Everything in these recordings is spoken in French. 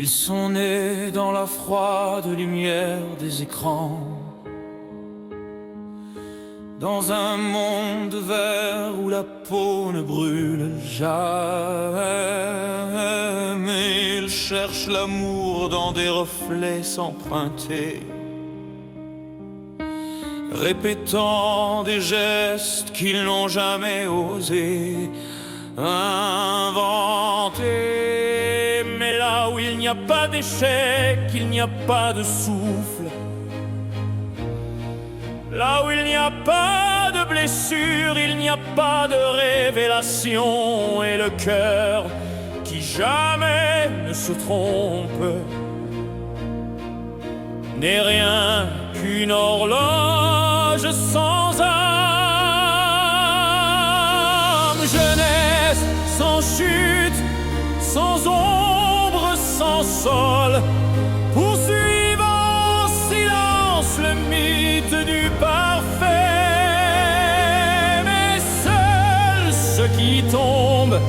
Ils sont nés dans la froide lumière des écrans, dans un monde vert où la peau ne brûle jamais. Ils cherchent l'amour dans des reflets s'emprunter, répétant des gestes qu'ils n'ont jamais osé inventer. Mais là où il n'y a pas d'échec, il n'y a pas de souffle. Là où il n'y a pas de blessure, il n'y a pas de révélation. Et le cœur qui jamais ne se trompe n'est rien qu'une horloge sans âme. Jeunesse sans chute, sans ombre, sans sol, poursuivant en silence le mythe du parfait. Mais seuls ceux qui tombent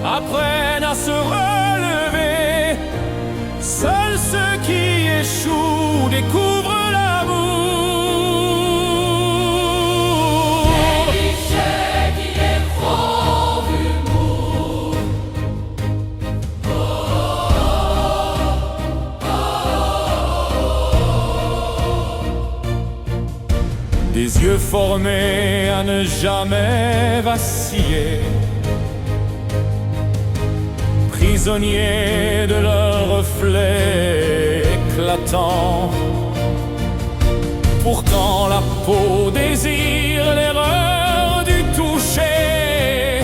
apprennent à se relever. Seuls ceux qui échouent découvrent l'amour. L'échec, il est franc d'humour. Des yeux formés à ne jamais vaciller, prisonniers de leurs reflets éclatants. Pourtant la peau désire l'erreur du toucher,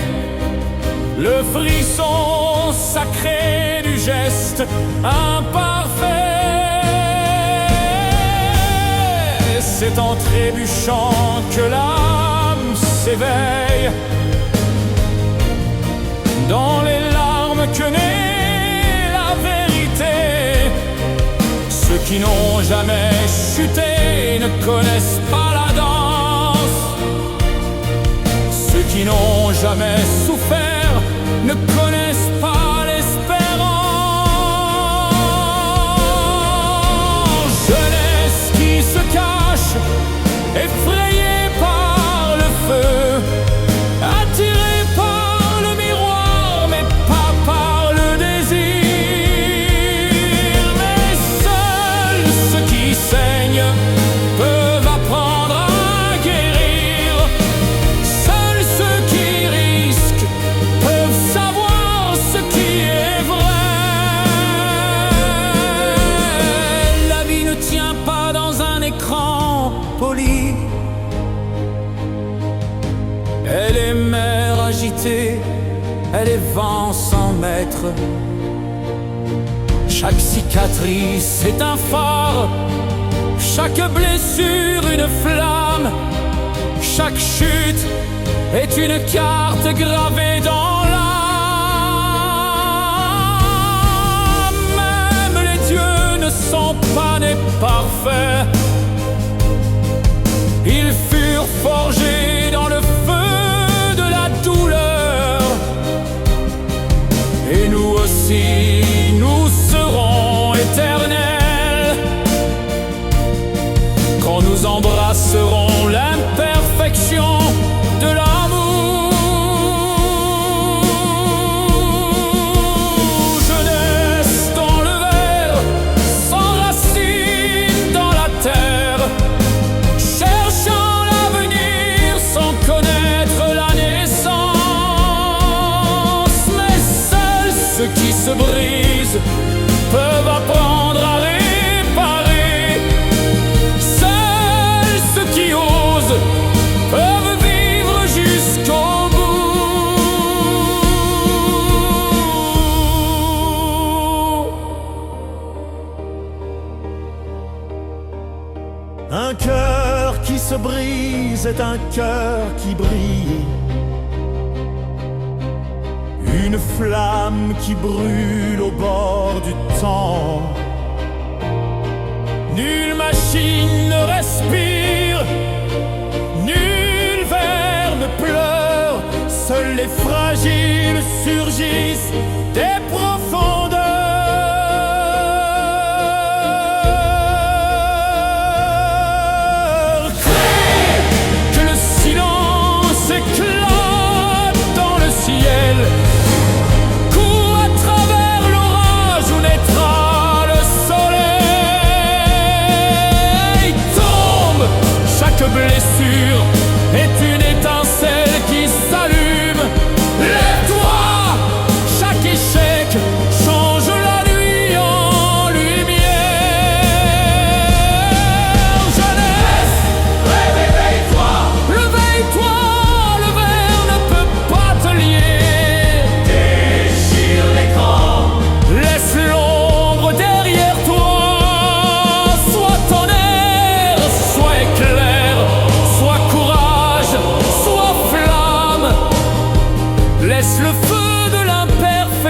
le frisson sacré du geste imparfait. C'est en trébuchant que l'âme s'éveille, dans les larmes que naît la vérité. Ceux qui n'ont jamais chuté ne connaissent pas la danse. Ceux qui n'ont jamais souffert ne connaissent pas l'espérance. Jeunesse qui se cache, effrayée par le feu, attirée par le miroir, mais pas par le désir. Mais seuls ceux qui saignent peuvent apprendre à guérir. Seuls ceux qui risquent peuvent savoir ce qui est vrai. La vie ne tient pas dans un écran poli. Elle est mer agitée, elle est vent sans maître. Chaque cicatrice est un phare, chaque blessure une flamme, chaque chute est une carte gravée dans l'âme. Même les dieux ne sont pas nés parfaits, ils furent forgés dans le feu de la douleur. Et nous aussi, nous serons éternels quand nous embrasserons l'imperfection de l'amour. Jeunesse dans le verre, sans racines dans la terre, cherchant l'avenir sans connaître la naissance. Mais seuls ceux qui se brisent peuvent apprendre à réparer. Seuls ceux qui osent peuvent vivre jusqu'au bout. Un cœur qui se brise est un cœur qui brille. Une flamme qui brûle au bord du temps. Nulle machine ne respire, nul ver ne pleure. Seuls les fragiles surgissent des profondeurs.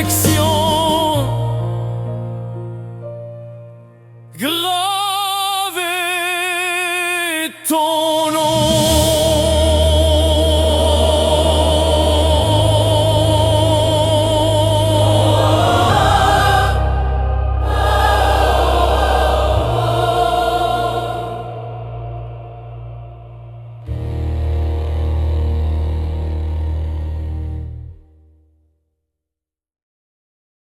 perfection.